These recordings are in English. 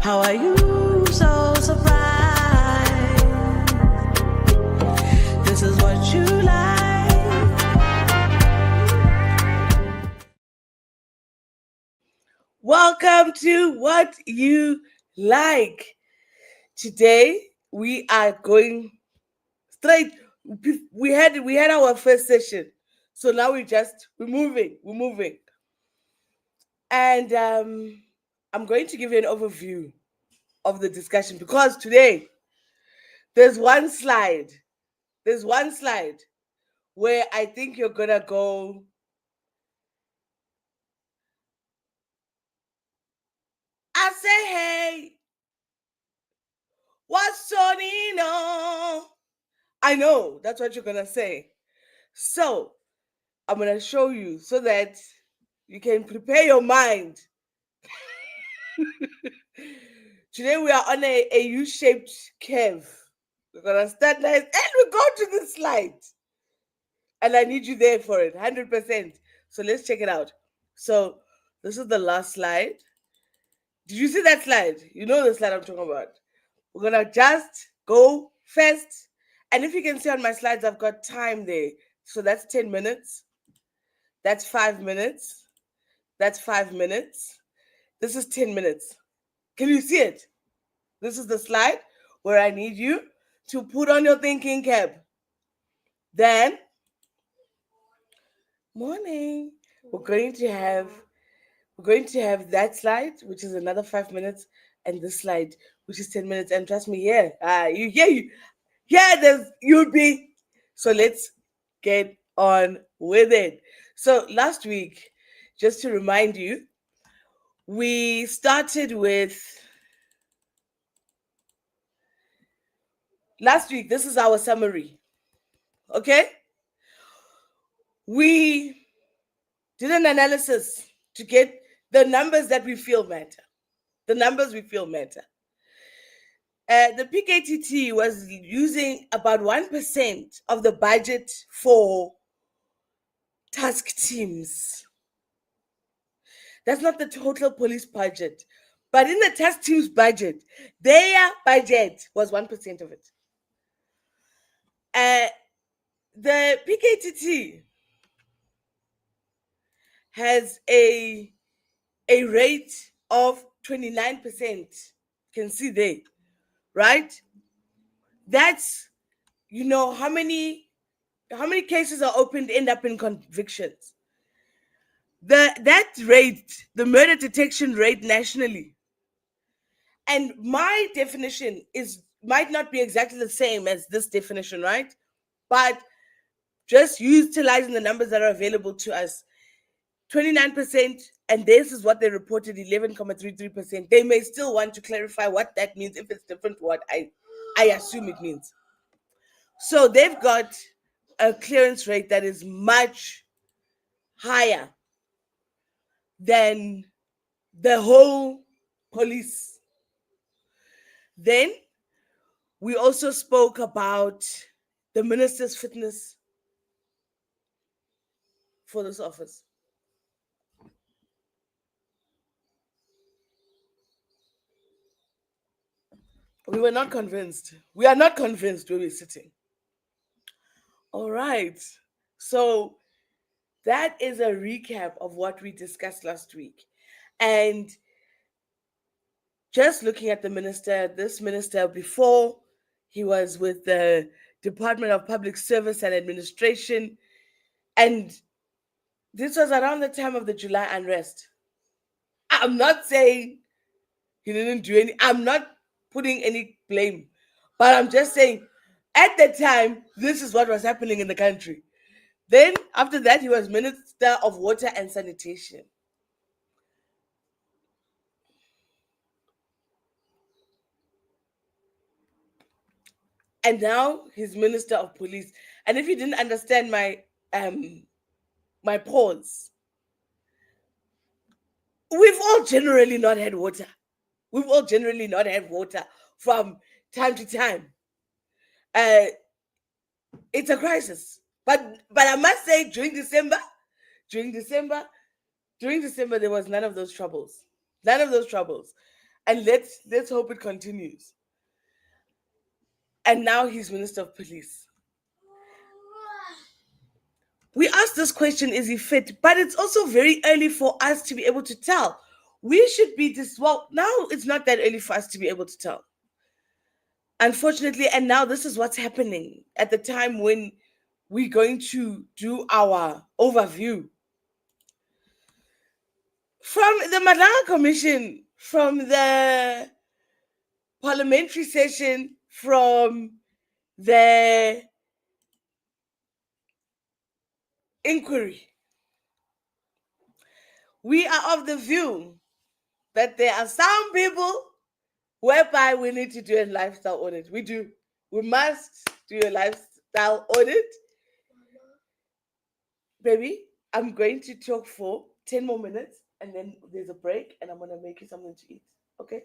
How are you so surprised? This is what you like. Welcome to What You Like. Today we are going straight. We had our first session, so now we're moving, and I'm going to give you an overview of the discussion because today there's one slide. There's one slide where I think you're gonna go. I say, hey, what's Sonino? I know that's what you're gonna say. So I'm gonna show you so that you can prepare your mind. Today we are on a U-shaped curve. We're gonna start nice and we go to the slide. And I need you there for it, 100%. So let's check it out. So this is the last slide. Did you see that slide? You know the slide I'm talking about. We're gonna just go fast. And if you can see on my slides, I've got time there. So that's 10 minutes. That's 5 minutes. That's 5 minutes. This is 10 minutes. Can you see it? This is the slide where I need you to put on your thinking cap. Then, morning. We're going to have that slide, which is another 5 minutes, and this slide, which is 10 minutes. And trust me, you'll be. So let's get on with it. So last week, just to remind you, we started with last week. This is our summary. Okay? We did an analysis to get the numbers that we feel matter. The numbers we feel matter. The PKTT was using about 1% of the budget for task teams. That's not the total police budget. But in the task team's budget, their budget was 1% of it. The PKTT has a rate of 29%. You can see there, right? That's, how many cases are opened end up in convictions. That rate, the murder detection rate nationally, and my definition might not be exactly the same as this definition, right? But just utilizing the numbers that are available to us, 29%, and this is what they reported, 11.33%. They may still want to clarify what that means, if it's different to what I assume it means. So they've got a clearance rate that is much higher than the whole police. Then we also spoke about the minister's fitness for this office. We were not convinced. We are not convinced where we're sitting. All right. So that is a recap of what we discussed last week. And just looking at this minister before he was with the Department of Public Service and Administration, and this was around the time of the July unrest. I'm not saying he didn't do I'm not putting any blame, but I'm just saying at the time, this is what was happening in the country. Then after that, he was Minister of Water and Sanitation. And now he's Minister of Police. And if you didn't understand my pause, we've all generally not had water. We've all generally not had water from time to time. It's a crisis. But I must say, during December, there was none of those troubles. None of those troubles. And let's hope it continues. And now he's Minister of Police. We asked this question, is he fit? But it's also very early for us to be able to tell. We should be well, now it's not that early for us to be able to tell. Unfortunately, and now this is what's happening at the time when we're going to do our overview. From the Madlanga Commission, from the parliamentary session, from the inquiry, we are of the view that there are some people whereby we need to do a lifestyle audit. We do. We must do a lifestyle audit. Baby, I'm going to talk for 10 more minutes and then there's a break and I'm going to make you something to eat. Okay?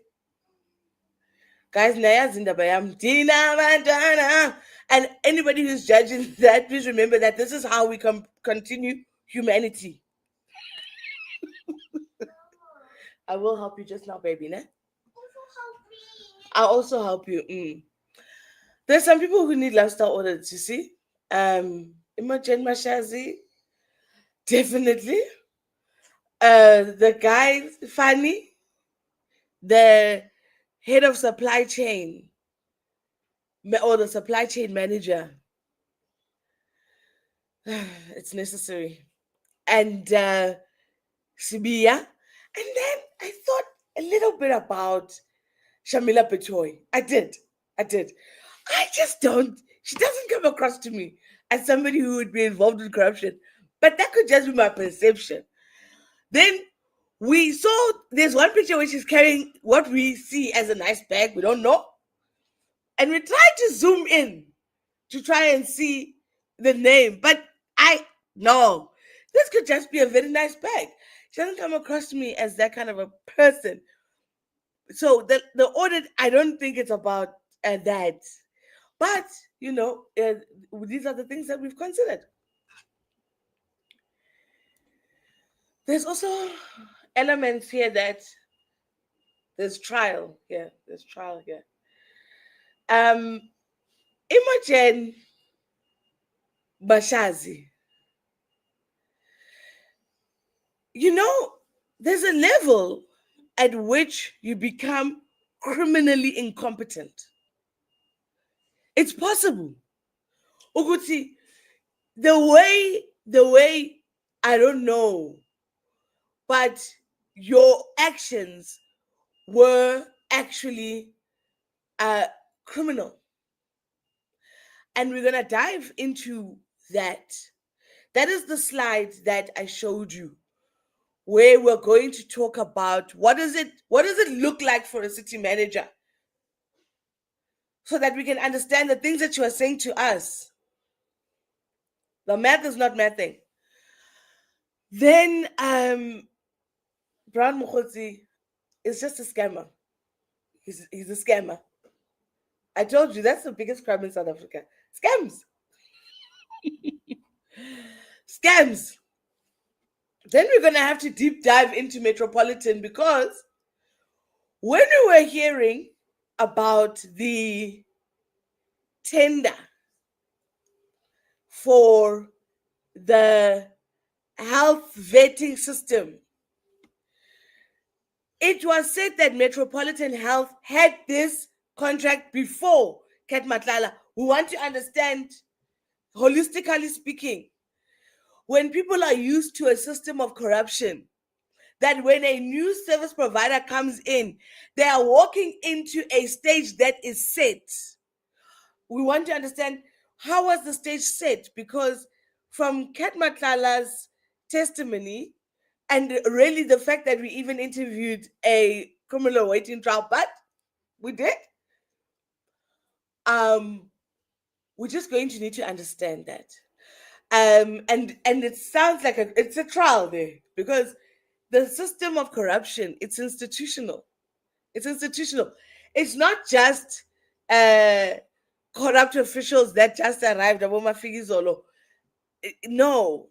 Guys, and anybody who's judging that, please remember that this is how we continue humanity. I will help you just now, baby. Ne? I'll also help you. There's some people who need lifestyle audits, you see. Imogen Mashazi, definitely. The guy, Fanny, the head of supply chain, or the supply chain manager. It's necessary. And Sibia. And then I thought a little bit about Shamila Petoy. I did. I just don't, she doesn't come across to me as somebody who would be involved in corruption. But that could just be my perception. Then we saw there's one picture where she's carrying what we see as a nice bag. We don't know. And we tried to zoom in to try and see the name. But no, this could just be a very nice bag. She doesn't come across to me as that kind of a person. So the audit, I don't think it's about that. But, these are the things that we've considered. There's also elements here that there's trial here. Imogen Bashazi. There's a level at which you become criminally incompetent. It's possible. Uguti, the way, I don't know, but your actions were actually criminal. And we're going to dive into that. That is the slide that I showed you, where we're going to talk about what does it look like for a city manager, so that we can understand the things that you are saying to us. The math is not mathing. Then Brown Mokgotsi is just a scammer. He's a scammer. I told you that's the biggest crime in South Africa. Scams. Scams. Then we're going to have to deep dive into Metropolitan, because when we were hearing about the tender for the health vetting system, it was said that Metropolitan Health had this contract before Kat Matlala. We want to understand, holistically speaking, when people are used to a system of corruption, that when a new service provider comes in, they are walking into a stage that is set. We want to understand, how was the stage set? Because from Kat Matlala's testimony, and really the fact that we even interviewed a criminal waiting trial, but we did, we're just going to need to understand that. And it sounds like it's a trial there, because the system of corruption, it's institutional. It's not just corrupt officials that just arrived. No,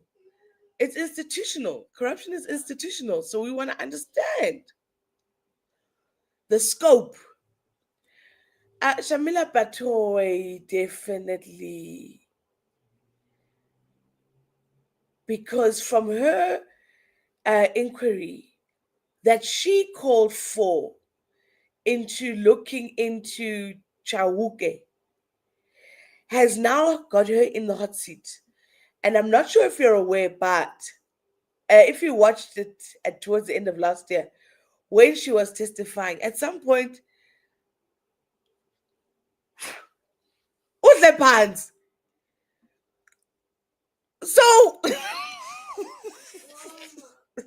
it's institutional. Corruption is institutional. So we want to understand the scope. Shamila Batoy, definitely. Because from her inquiry that she called for into looking into Chauke has now got her in the hot seat. And I'm not sure if you're aware, but if you watched it towards the end of last year, when she was testifying, at some point, the pants. So,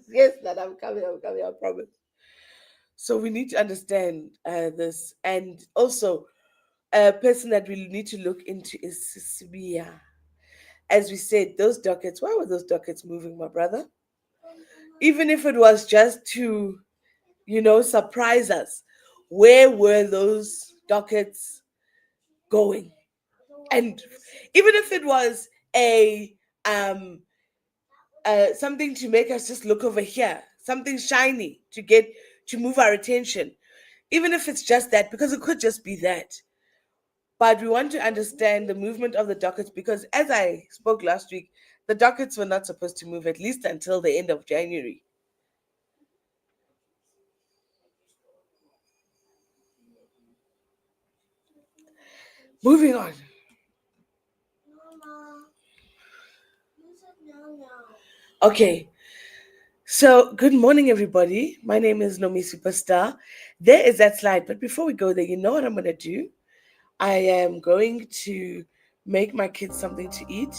yes, that I'm coming, I promise. So we need to understand this. And also, a person that we need to look into is Sisibia. As we said, those dockets, why were those dockets moving, my brother? Even if it was just to, surprise us, where were those dockets going? And even if it was a something to make us just look over here, something shiny to move our attention, even if it's just that, because it could just be that. But we want to understand the movement of the dockets, because as I spoke last week, the dockets were not supposed to move at least until the end of January. Moving on. Okay. So, good morning, everybody. My name is Nomi Superstar. There is that slide. But before we go there, you know what I'm going to do? I am going to make my kids something to eat.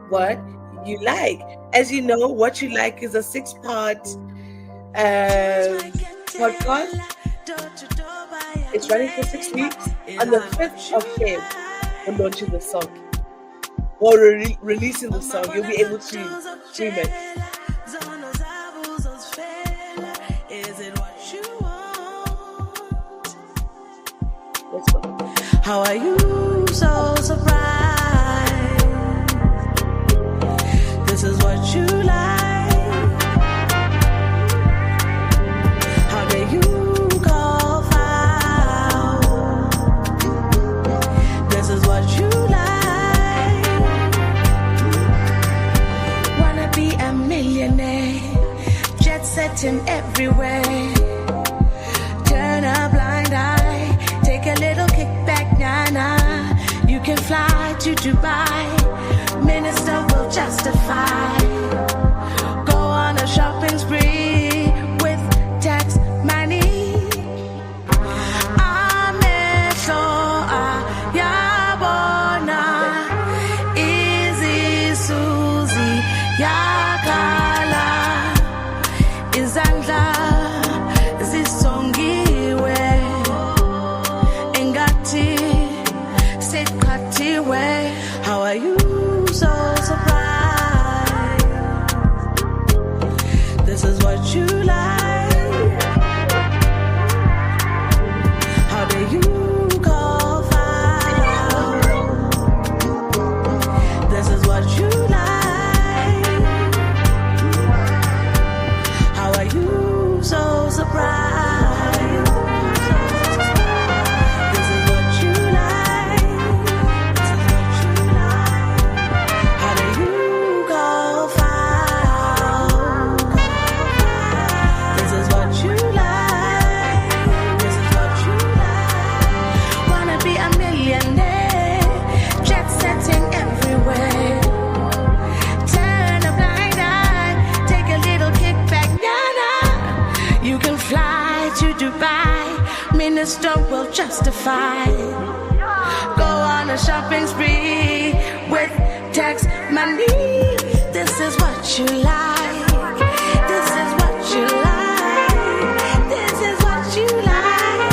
What you like. As you know, What You Like is a 6-part podcast. It's running for 6 weeks. On the 5th of February, we're launching the song. Or releasing the song. You'll be able to stream it. Let's go. How are you so surprised? This is what you like. How dare you call foul? This is what you like. Wanna be a millionaire, jet setting everywhere. Turn a blind eye, take a little kickback, nah. You can fly to Dubai, minister will justify. Go on a shopping spree with tax money. Amehlo ayabona, izisuzi yakala, izandla zisongiwe, engati sekhathiwe. How are you so surprised? This is what you like. How do you call foul? This is what you like. How are you so surprised? This is what you like. This is what you like. How do you call foul? This is what you like. This is what you like. Wanna be a millionaire, jet setting everywhere. Turn a blind eye, take a little kickback, nah. You can fly to Dubai, minister will justify. Go on a shopping spree with tax money. This is what you like. This is what you like. This is what you like.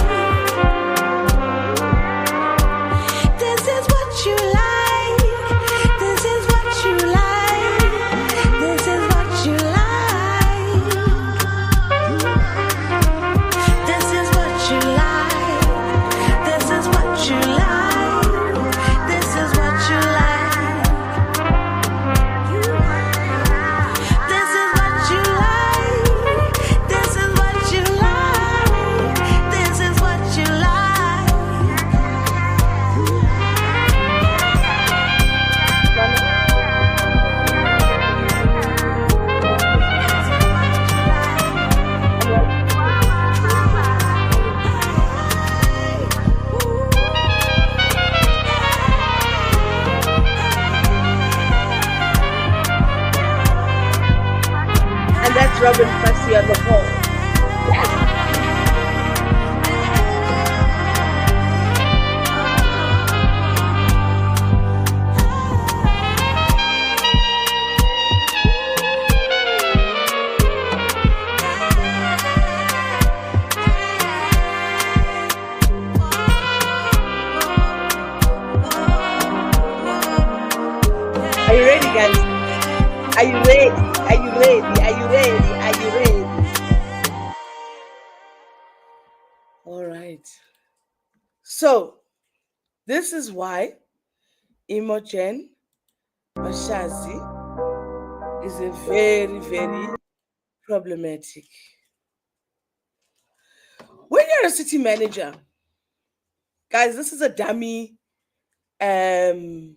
This is what you like. This is what you like. This is what you like. This is what you like. This is what you like. This is what you like. This Robin Fassi on the call. Are you ready, guys? Are you ready? Are you ready? Are you ready? Are you ready? All right. So, this is why Imogen Mashazi is a very, very problematic. When you're a city manager, guys, this is a dummy um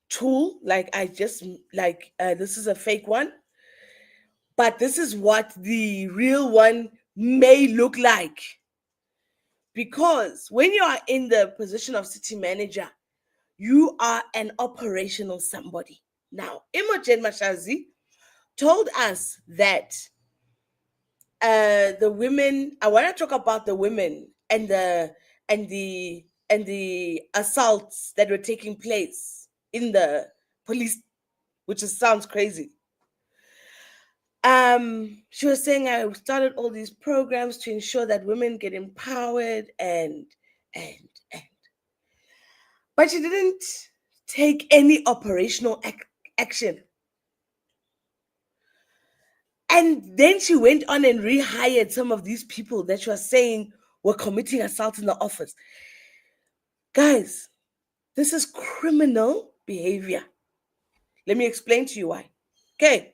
tool. Like I just like this is a fake one, but this is what the real one may look like. Because when you are in the position of city manager, you are an operational somebody. Now, Imogen Mashazi told us that the women. I want to talk about the women and the assaults that were taking place in the police, which sounds crazy. She was saying I started all these programs to ensure that women get empowered and but she didn't take any operational action. And then she went on and rehired some of these people that she was saying were committing assault in the office. Guys, this is criminal behavior. Let me explain to you why. Okay.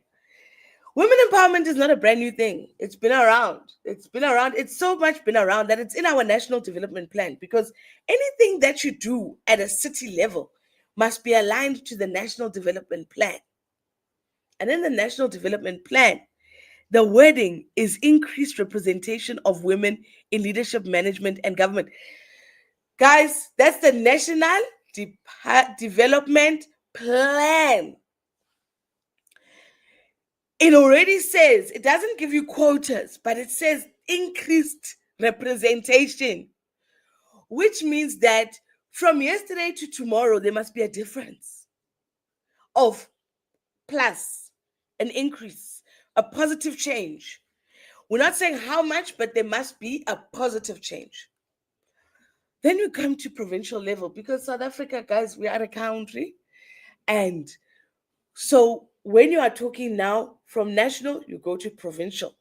Women empowerment is not a brand new thing. It's been around. It's been around. It's so much been around that it's in our national development plan, because anything that you do at a city level must be aligned to the national development plan. And in the national development plan, the wording is increased representation of women in leadership, management, and government. Guys, that's the National Development Plan. It already says, it doesn't give you quotas, but it says increased representation, which means that from yesterday to tomorrow, there must be a difference of plus, an increase, a positive change. We're not saying how much, but there must be a positive change. Then we come to provincial level, because South Africa, guys, we are a country. And so when you are talking now from national, you go to provincial.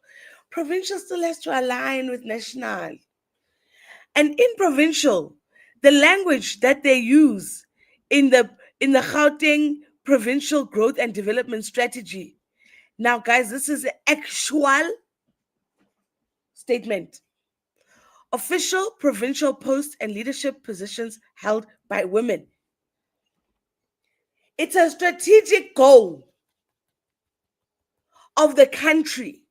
Provincial still has to align with national. And in provincial, the language that they use in the Gauteng Provincial Growth and Development Strategy. Now, guys, this is an actual statement. Official provincial posts and leadership positions held by women. It's a strategic goal of the country,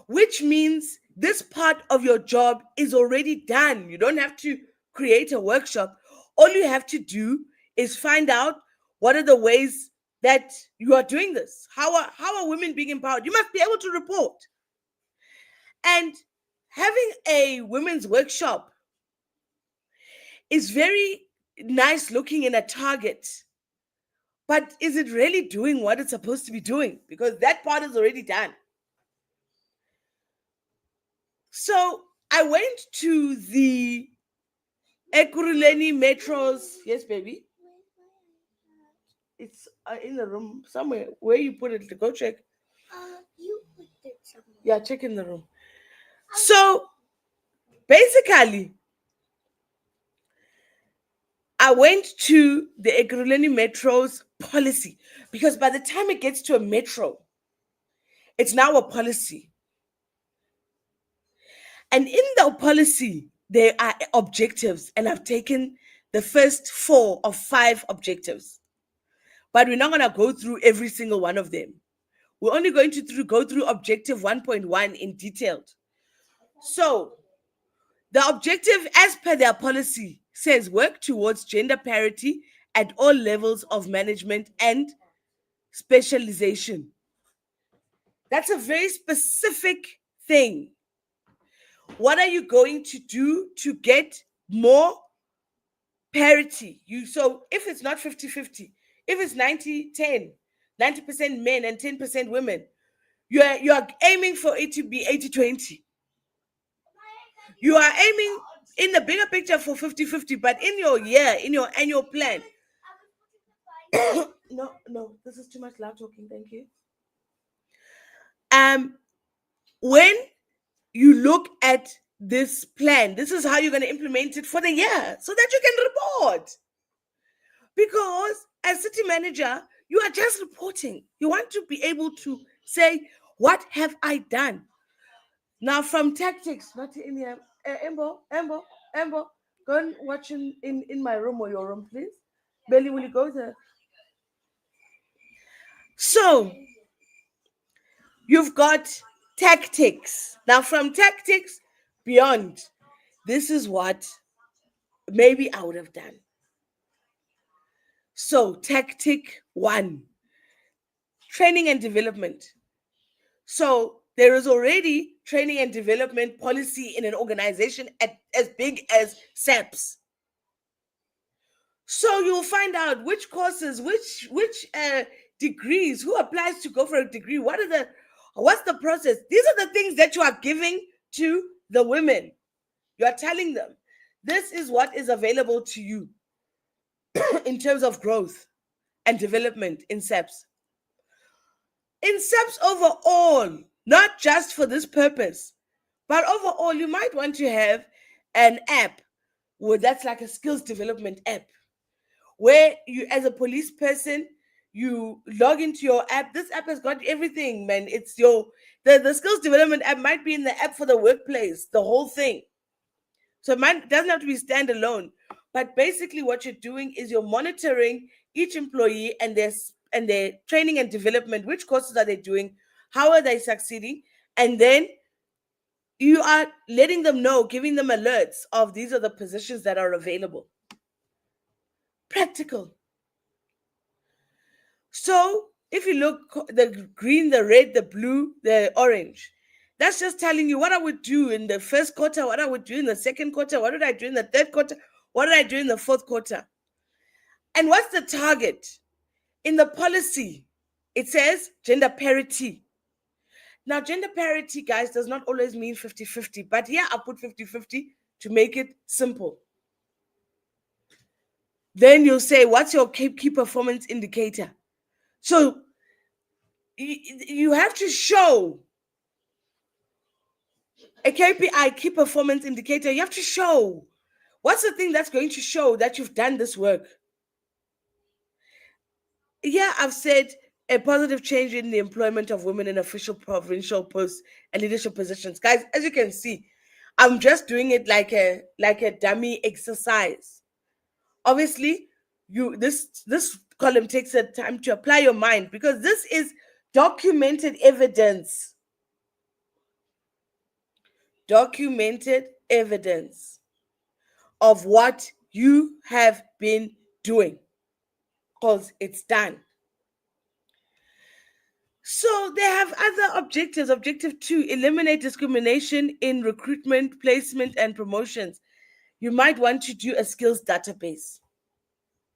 which means this part of your job is already done. You don't have to create a workshop. All you have to do is find out what are the ways that you are doing this. How are women being empowered? You must be able to report. And having a women's workshop is very nice looking in a target. But is it really doing what it's supposed to be doing? Because that part is already done. So I went to the Ekurhuleni Metros. Yes, baby. It's in the room somewhere. Where you put it? Go check. You put it somewhere. Yeah, check in the room. So basically, I went to the Ekurhuleni Metro's policy, because by the time it gets to a metro, it's now a policy. And in the policy, there are objectives, and I've taken the first 4 of 5 objectives. But we're not going to go through every single one of them. We're only going to go through objective 1.1 in detail. So, the objective, as per their policy, says work towards gender parity at all levels of management and specialization. That's a very specific thing. What are you going to do to get more parity? So if it's not 50-50, if it's 90-10, 90% men and 10% women, you're aiming for it to be 80-20. You are aiming in the bigger picture for 50-50, but in your year, in your annual plan. No, this is too much loud talking. Thank you. When you look at this plan, this is how you're going to implement it for the year so that you can report. Because as city manager, you are just reporting. You want to be able to say, what have I done? Now, from tactics, not in here. Embo, go and watch in my room or your room, please. Belly, will you go there? So, you've got tactics. Now, from tactics beyond, this is what maybe I would have done. So, tactic 1, training and development. So, there is already training and development policy in an organization as big as SAPS. So you'll find out which courses, which degrees, who applies to go for a degree, what's the process. These are the things that you are giving to the women. You are telling them this is what is available to you in terms of growth and development in SAPS. In SAPS overall, not just for this purpose, but overall, you might want to have an app that's like a skills development app, where you, as a police person, you log into your app. This app has got everything, man. It's the skills development app might be in the app for the workplace, the whole thing. So it doesn't have to be standalone. But basically what you're doing is you're monitoring each employee and their training and development. Which courses are they doing? How are they succeeding? And then you are letting them know, giving them alerts of these are the positions that are available. Practical. So if you look, the green, the red, the blue, the orange, that's just telling you what I would do in the first quarter, what I would do in the second quarter, what did I do in the third quarter, what did I do in the fourth quarter. And what's the target? In the policy, it says gender parity. Now, gender parity, guys, does not always mean 50-50, but here I put 50-50 to make it simple. Then you'll say, what's your key performance indicator? So you have to show a KPI, key performance indicator. You have to show what's the thing that's going to show that you've done this work. Yeah, I've said a positive change in the employment of women in official provincial posts and leadership positions. Guys, as you can see, I'm just doing it like a dummy exercise. Obviously, this column takes a time to apply your mind, because this is documented evidence. Documented evidence of what you have been doing, because it's done. So they have other objectives. Objective 2, eliminate discrimination in recruitment, placement, and promotions. You might want to do a skills database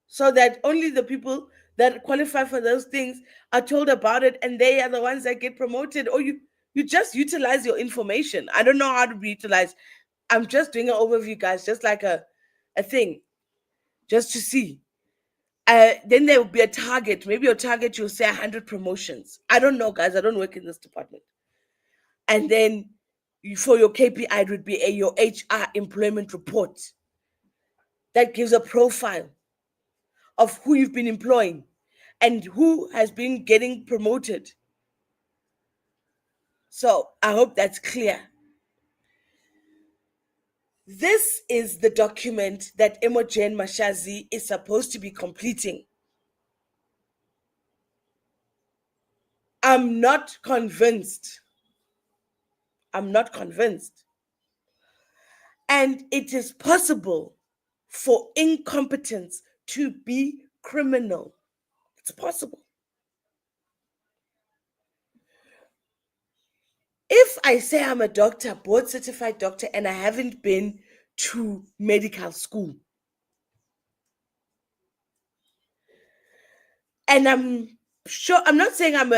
so that only the people that qualify for those things are told about it, and they are the ones that get promoted. Or you just utilize your information. I don't know how to be utilized. I'm just doing an overview, guys, just like a thing, just to see. Then there will be a target. Maybe your target, you'll say 100 promotions. I don't know, guys. I don't work in this department. And then for your KPI, it would be your HR employment report that gives a profile of who you've been employing and who has been getting promoted. So I hope that's clear. This is the document that Imogen Mashazi is supposed to be completing. I'm not convinced. I'm not convinced. And it is possible for incompetence to be criminal. It's possible. if I say I'm a doctor, board certified doctor, and I haven't been to medical school, and I'm sure, I'm not saying I'm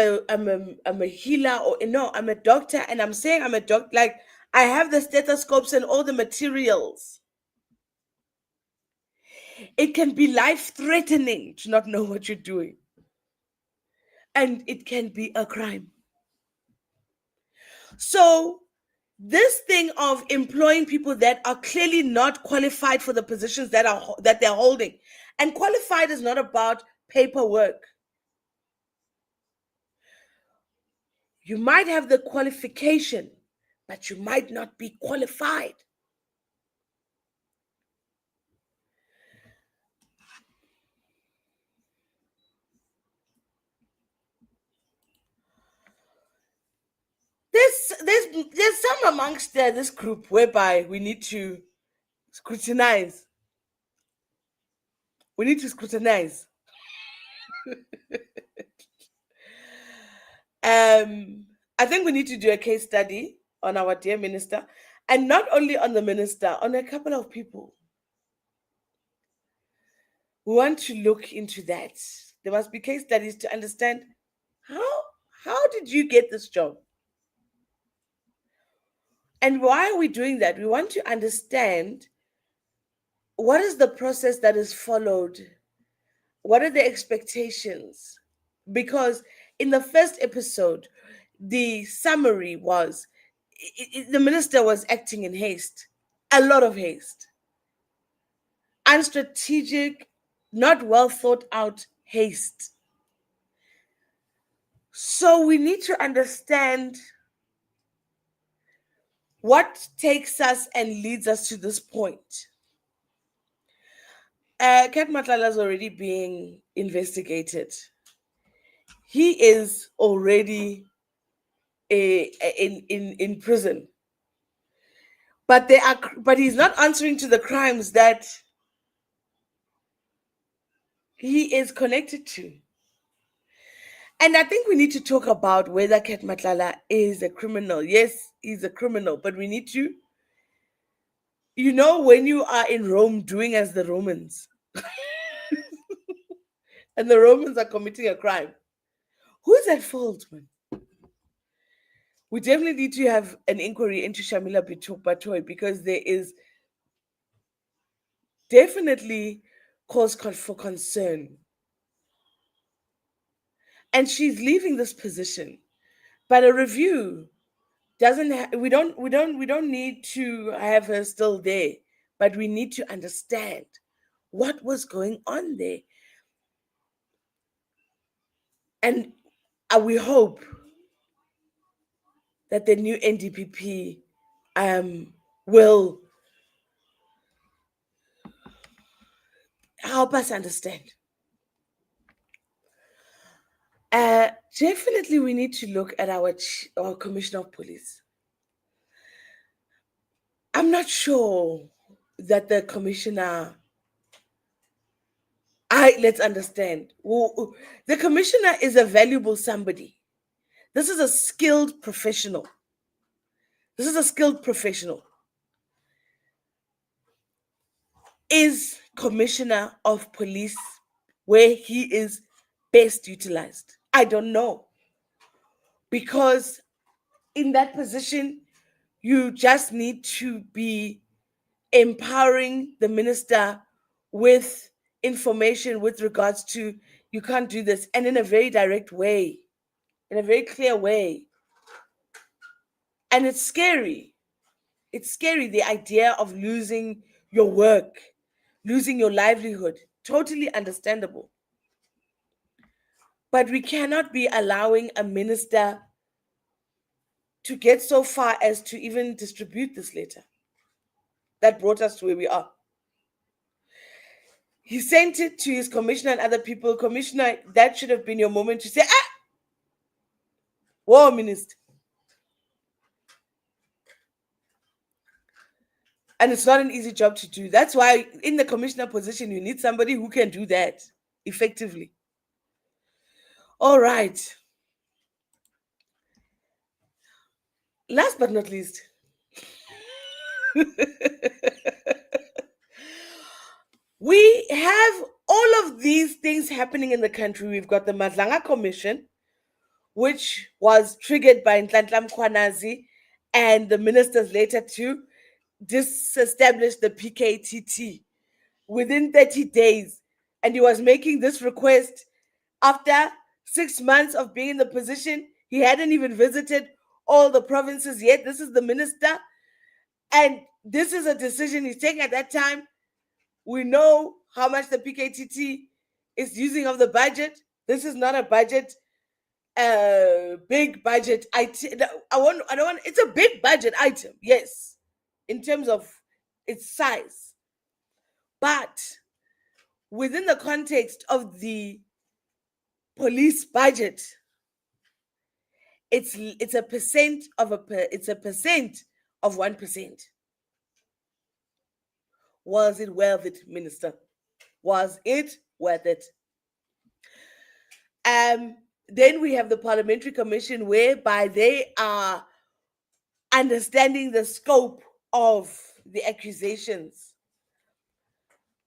a healer, or no, I'm a doctor, and I'm saying I'm a doctor, like I have the stethoscopes and all the materials. It can be life threatening to not know what you're doing, and it can be a crime. So this thing of employing people that are clearly not qualified for the positions that they're holding, and qualified is not about paperwork. You might have the qualification, but you might not be qualified. There's some amongst this group whereby we need to scrutinize. We need to scrutinize. I think we need to do a case study on our dear minister, and not only on the minister, on a couple of people. We want to look into that. There must be case studies to understand how did you get this job? And why are we doing that? We want to understand what is the process that is followed? What are the expectations? Because in the first episode, the summary was the minister was acting in haste, a lot of haste, unstrategic, not well thought out haste. So we need to understand what takes us and leads us to this point. Kat Matlala is already being investigated. He is already in prison, but he's not answering to the crimes that he is connected to. And I think we need to talk about whether Kat Matlala is a criminal. Yes, he's a criminal, but we need to, when you are in Rome doing as the Romans, and the Romans are committing a crime, who's at fault, man? We definitely need to have an inquiry into Shamila Batoy, because there is definitely cause for concern. And she's leaving this position, but a review we don't need to have her still there, but we need to understand what was going on there. And we hope that the new NDPP will help us understand. Definitely, we need to look at our commissioner of police. I'm not sure that the commissioner. Let's understand. The commissioner is a valuable somebody. This is a skilled professional. Is commissioner of police where he is best utilized? I don't know. Because in that position, you just need to be empowering the minister with information with regards to, you can't do this, and in a very direct way, in a very clear way. And it's scary. It's scary, the idea of losing your work, losing your livelihood. Totally understandable. But we cannot be allowing a minister to get so far as to even distribute this letter that brought us to where we are. He sent it to his commissioner and other people. Commissioner, that should have been your moment to say, war minister. And it's not an easy job to do. That's why in the commissioner position, you need somebody who can do that effectively. All right. Last but not least, we have all of these things happening in the country. We've got the Madlanga Commission, which was triggered by Nhlanhla Mkhwanazi and the ministers later to disestablish the PKTT within 30 days. And he was making this request after 6 months of being in the position. He hadn't even visited all the provinces yet. This is the minister. And this is a decision he's taking at that time. We know how much the PKTT is using of the budget. This is not a budget, big budget item. It's a big budget item, yes, in terms of its size. But within the context of the police budget, it's a percent of it's a percent of 1%. Was it worth it, Minister? Was it worth it? Then we have the Parliamentary Commission, whereby they are understanding the scope of the accusations,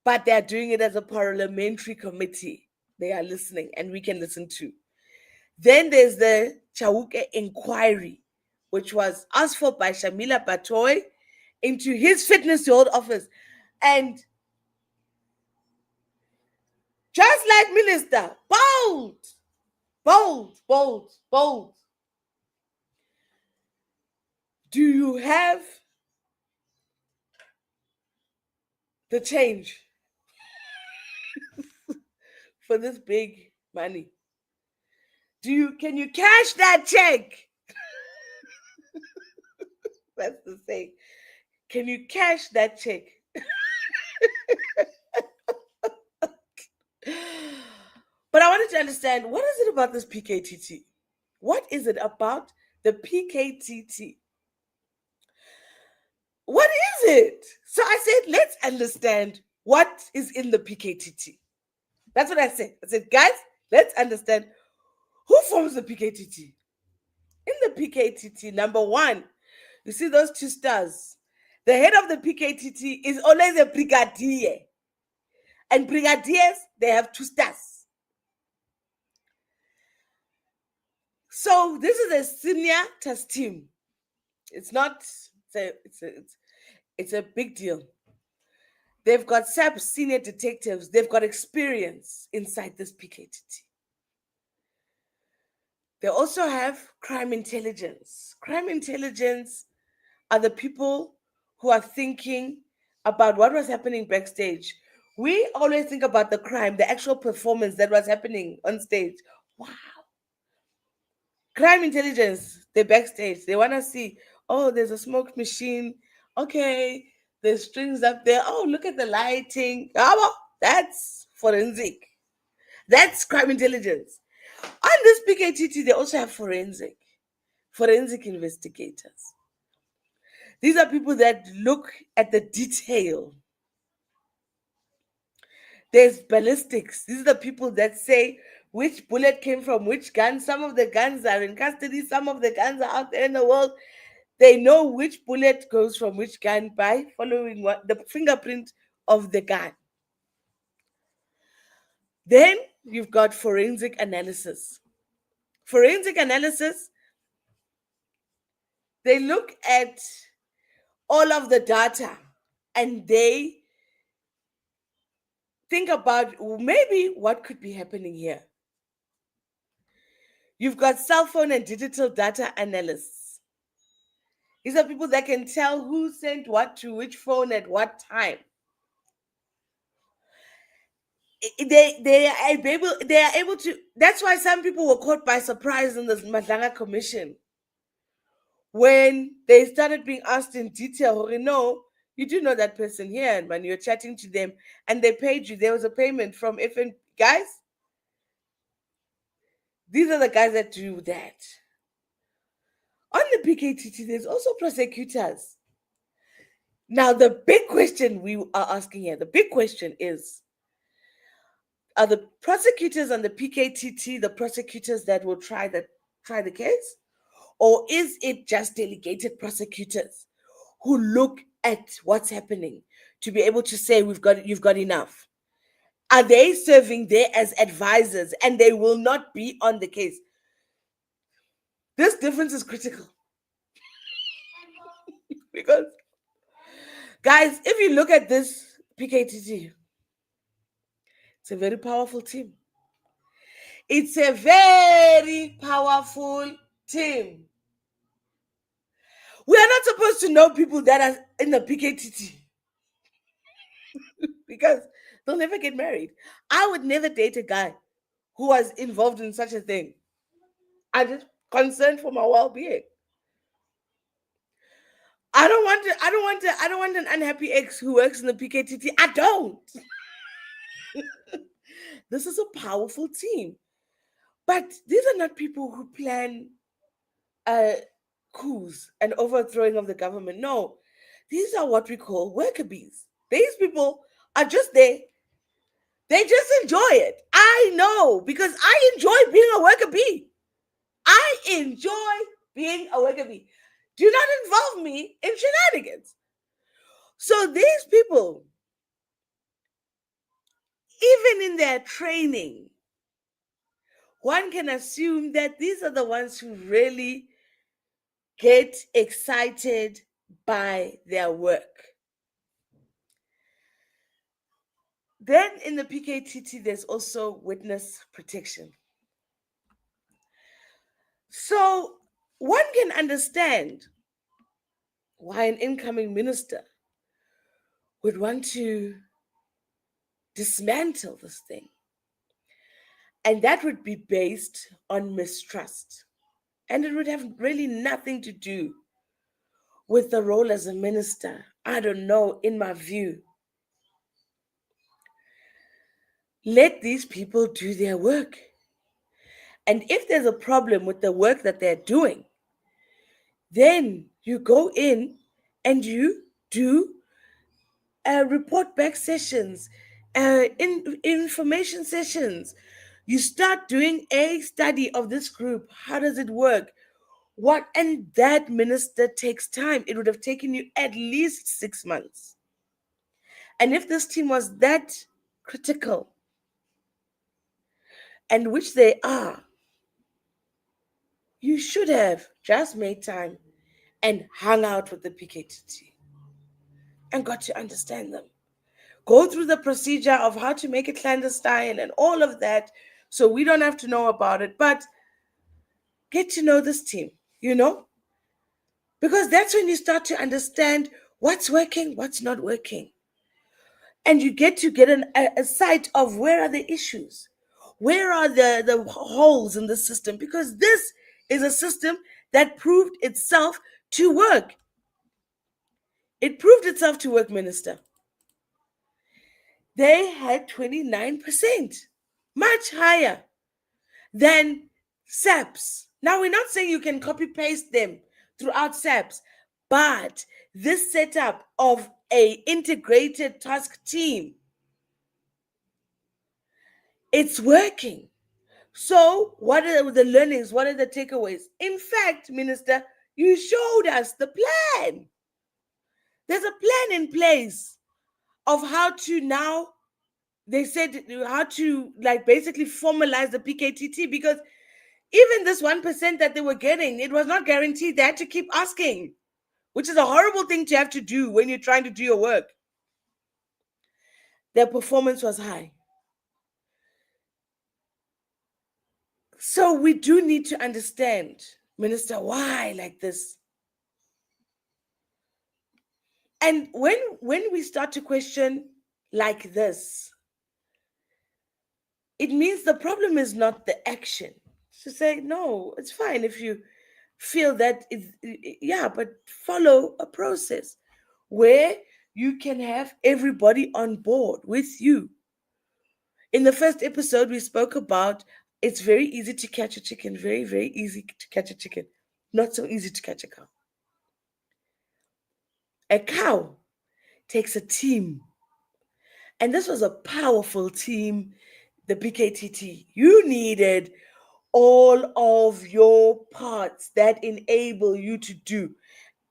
but they are doing it as a parliamentary committee. They are listening, and we can listen too. Then there's the Chauke inquiry, which was asked for by Shamila Batoy into his fitness to hold office. And just like Minister, bold, bold, bold, bold. Do you have the change for this big money? Can you cash that check? That's the thing. Can you cash that check? But I wanted to understand, what is it about this PKTT? What is it about the PKTT? What is it? So I said, let's understand what is in the PKTT. That's what I said. I said, guys, let's understand who forms the PKTT. In the PKTT, number one, you see those two stars. The head of the PKTT is always a brigadier. And brigadiers, they have two stars. So this is a senior task team. It's not, it's a big deal. They've got SAP senior detectives. They've got experience inside this PKTT. They also have crime intelligence. Crime intelligence are the people who are thinking about what was happening backstage. We always think about the crime, the actual performance that was happening on stage. Wow. Crime intelligence, they're backstage. They want to see, oh, there's a smoke machine. Okay, there's strings up there. Oh, look at the lighting. Oh, that's forensic. That's crime intelligence. On this PKTT, they also have forensic investigators. These are people that look at the detail. There's ballistics. These are the people that say which bullet came from which gun. Some of the guns are in custody. Some of the guns are out there in the world. They know which bullet goes from which gun by following the fingerprint of the gun. Then you've got forensic analysis. Forensic analysis, they look at all of the data and they think about maybe what could be happening here. You've got cell phone and digital data analysts. These are people that can tell who sent what to which phone at what time. They are able to. That's why some people were caught by surprise in this Madlanga Commission when they started being asked in detail. No, you do know that person here, and when you're chatting to them, and they paid you, there was a payment from FN guys. These are the guys that do that. On the PKTT, there's also prosecutors. Now, the big question we are asking here, the big question is, are the prosecutors on the PKTT the prosecutors that will try the case? Or is it just delegated prosecutors who look at what's happening to be able to say you've got enough? Are they serving there as advisors and they will not be on the case? This difference is critical. Because, guys, if you look at this PKTT, it's a very powerful team. It's a very powerful team. We are not supposed to know people that are in the PKTT because they'll never get married. I would never date a guy who was involved in such a thing. I'm just concerned for my well-being. I don't want an unhappy ex who works in the PKTT. I don't. This is a powerful team. But these are not people who plan coups and overthrowing of the government. No, these are what we call worker bees. These people are just there. They just enjoy it. I know, because I enjoy being a worker bee. I enjoy being a worker bee. Do not involve me in shenanigans. So these people, even in their training, one can assume that these are the ones who really get excited by their work. Then in the PKTT, there's also witness protection. So one can understand why an incoming minister would want to dismantle this thing. And that would be based on mistrust. And it would have really nothing to do with the role as a minister. I don't know, in my view. Let these people do their work. And if there's a problem with the work that they're doing, then you go in and you do report back sessions, information sessions. You start doing a study of this group. How does it work? What? And that, minister, takes time. It would have taken you at least 6 months. And if this team was that critical, and which they are, you should have just made time and hung out with the PKTT and got to understand them. Go through the procedure of how to make it clandestine and all of that, so we don't have to know about it, but get to know this team, because that's when you start to understand what's working, what's not working. And you get to get a sight of where are the issues, where are the holes in the system, because this is a system that proved itself to work. It proved itself to work, minister. They had 29%, much higher than SAPS. Now, we're not saying you can copy paste them throughout SAPS, but this setup of a integrated task team, it's working. So what are the learnings? What are the takeaways? In fact, minister, you showed us the plan. There's a plan in place of how to now, they said, how to basically formalize the PKTT, because even this 1% that they were getting, it was not guaranteed. They had to keep asking, which is a horrible thing to have to do when you're trying to do your work. Their performance was high. So we do need to understand, minister, why like this? And when we start to question like this, it means the problem is not the action. To say, no, it's fine if you feel that, but follow a process where you can have everybody on board with you. In the first episode, we spoke about it's very easy to catch a chicken, very, very easy to catch a chicken, not so easy to catch a cow. A cow takes a team. And this was a powerful team, the PKTT. You needed all of your parts that enable you to do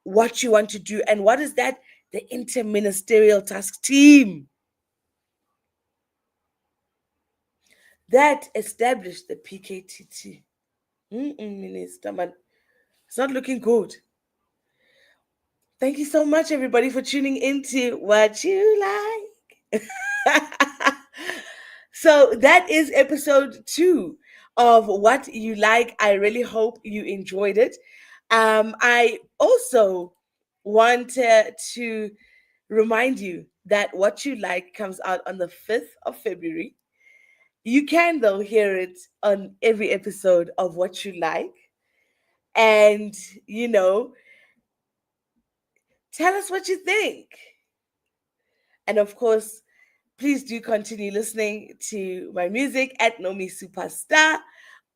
what you want to do. And what is that? The interministerial task team that established the PKTT. Minister, man, it's not looking good. Thank you so much, everybody, for tuning into What You Like. So that is episode 2 of What You Like. I really hope you enjoyed it. I also wanted to remind you that What You Like comes out on the 5th of February. You can, though, hear it on every episode of What You Like. And, tell us what you think. And of course, please do continue listening to my music at Nomi Superstar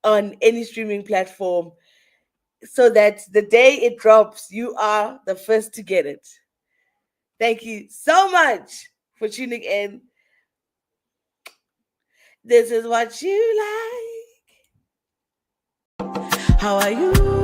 on any streaming platform so that the day it drops, you are the first to get it. Thank you so much for tuning in. This is What You Like. How are you?